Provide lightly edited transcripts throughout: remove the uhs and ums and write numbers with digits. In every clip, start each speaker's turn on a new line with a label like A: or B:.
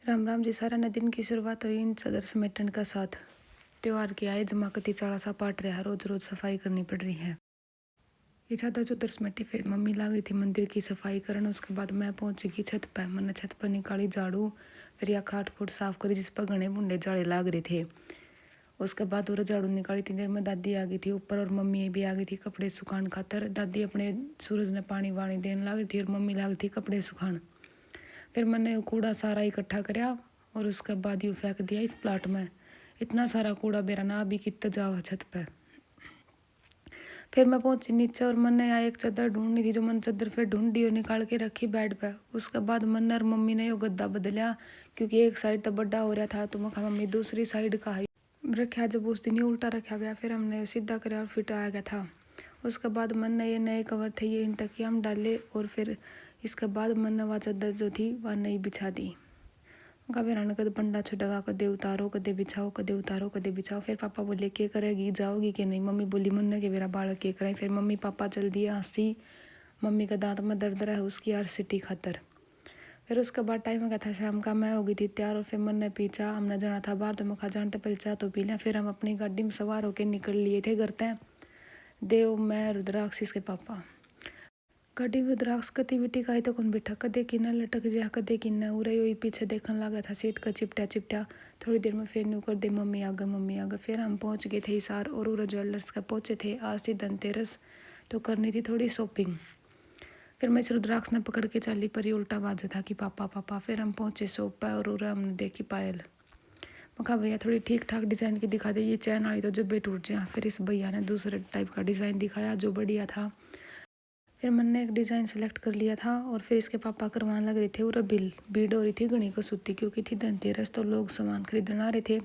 A: राम राम जी सारा ने दिन की शुरुआत हुई इन सदर समेटन का साथ। त्योहार के आए जमाकती चाड़ा सा पाट रहा, रोज रोज सफाई करनी पड़ रही है। ये चादर चुदर समेटी, फिर मम्मी लाग रही थी मंदिर की सफाई करने। उसके बाद मैं पहुंच गई छत पर। मैंने छत पर निकाली झाड़ू, फिर या खाट फूट साफ करी जिस पर घने बुंडे जाड़े लाग रहे थे। उसके बाद और झाड़ू निकाली, इतनी देर में दादी आ गई थी ऊपर और मम्मी भी आ गई थी कपड़े सुखान खातर। दादी अपने सूरज ने पानी वानी देने लग रही थी और मम्मी लाग रही थी कपड़े सुखान। फिर मैंने कूड़ा सारा इकट्ठा कराया और उसके बाद यूँ फेंक दिया इस प्लाट में। इतना सारा कूड़ा बेरा ना अभी कितना जावा छत पे। फिर मैं पहुंची नीचे और मैंने यहाँ एक चादर ढूंढनी थी, जो मैंने चादर फिर ढूंढी और निकाल के रखी बेड पे। उसके बाद मैंने और मम्मी ने यो गद्दा बदलिया, क्योंकि एक साइड तो बड़ा हो रहा था, तो मैं कहा मम्मी दूसरी साइड का है रखा। जब उस दिन ये उल्टा रखा गया, फिर हमने सीधा कराया और फिट आ गया था। उसके बाद मैंने ये नए कवर थे ये इन तकिया हम डाले और फिर इसके बाद मैंने वह चादर जो थी वह नई बिछा दी। कभी कद पंडा छुटेगा, कदे उतारो कदे बिछाओ, कदे उतारो कदे बिछाओ। फिर पापा बोले के करेगी, जाओगी कि नहीं। मम्मी बोली मुन्ने के मेरा बालक के कराए। फिर मम्मी पापा चल दिए हंसी। मम्मी का दांत में दर्द रहा उसकी RCT खातर। फिर उसके बाद टाइम हो गया था शाम का, मैं हो गई थी तैयार और फिर मन ने पीछा हमने जाना था बाहर, तो मैं खा जानते पहले चाह तो पी लिया। फिर हम अपनी गाड़ी में सवार होकर निकल लिए थे घर तय। देव, मैं, रुद्राक्ष के पापा। गाड़ी में रुद्राक्ष कति बिटी का तो कौन बिठा, कदे किन्ना लटक जा कदे किन्ना उरे हुई पीछे देखने लगा था सीट का चिपटा चिपटा। थोड़ी देर में फिर न्यू कर दे मम्मी आ गए मम्मी आ गए। फिर हम पहुंच गए थे हिसार और उरा ज्वेलर्स का पहुंचे थे। आज थी धनतेरस तो करनी थी थोड़ी शॉपिंग। फिर मैं इस रुद्राक्ष ने पकड़ के चाली पर ही उल्टा बाजा था कि पापा पापा। फिर हम पहुंचे शॉप पर और उरा हमने देखी पायल। मैं कहा भैया थोड़ी ठीक ठाक डिज़ाइन की दिखा दे, ये चैन वाली तो जब भी टूट जाए। फिर इस भैया ने दूसरे टाइप का डिज़ाइन दिखाया जो बढ़िया था। फिर मैंने एक डिज़ाइन सेलेक्ट कर लिया था और फिर इसके पापा करवाने लग रहे थे और भीड़ हो रही थी घनी को सूती, क्योंकि थी धनतेरस तो लोग सामान खरीदने आ रहे थे।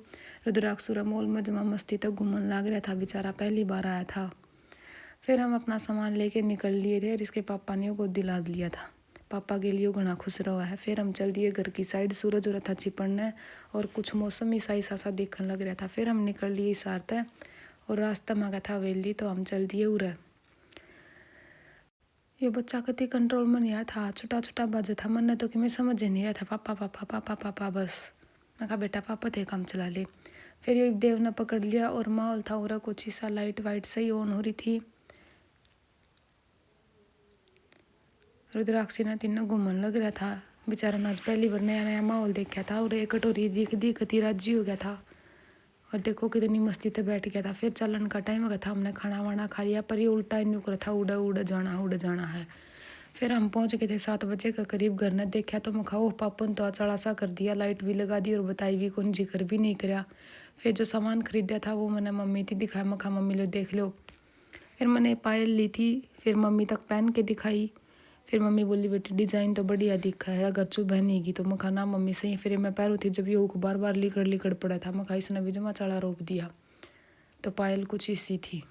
A: रुद्राक्षुरा मॉल में जमा मस्ती तक घूमने लग रहा था, बेचारा पहली बार आया था। फिर हम अपना सामान लेके निकल लिए थे और इसके पापा ने वो दिला दिया था। पापा के लिए घना खुश रहा है। फिर हम चल दिए घर की साइड, सूरज हो रहा था छिपड़ने और कुछ मौसम ही सही सा देखने लग रहा था। फिर हम निकल लिए इस तय और रास्ता में गया था हवेली, तो हम चल दिए उरे। ये बच्चा कति कंट्रोल में नहीं आया था, छोटा छोटा बाजा था। मन ने तो कि मैं समझ नहीं रहा था पापा पापा पापा पापा बस। मैं कहा बेटा पापा थे काम चला ले। फिर ये देव ने पकड़ लिया और माहौल था उरा कुछ सा लाइट वाइट सही ऑन हो रही थी। रुद्राक्षी ने तीनों घूमने लग रहा था, बेचारा नाच पहली बार नया नया माहौल देखा था और एक कटोरी दिख दिखती राजी हो गया था और देखो कितनी मस्ती से बैठ गया था। फिर चलन का टाइम हो गया था, हमने खाना वाना खा लिया पर ये उल्टा ही नुक रहा था उड़ उड़ जाना है। फिर हम पहुंच गए थे 7 बजे के करीब। घर ने देखा तो मैं खाओ पापन तो अचाड़ा सा कर दिया, लाइट भी लगा दी और बताई भी कौन जिक्र भी नहीं कराया। फिर जो सामान खरीदा था वो मैंने मम्मी थी दिखाया, मैं कहा मम्मी लो देख लो। फिर मैंने पायल ली थी, फिर मम्मी तक पहन के दिखाई। फिर मम्मी बोली बेटी डिज़ाइन तो बढ़िया दिखा है, अगर चुभह नहीं की तो। मैं कहा ना मम्मी सही। फिर मैं पैरों थी जब ये बार बार लिकड़ लिकड़ पड़ा था, मैं कहा इसने भी जमा चढ़ा रोक दिया। तो पायल कुछ इसी थी।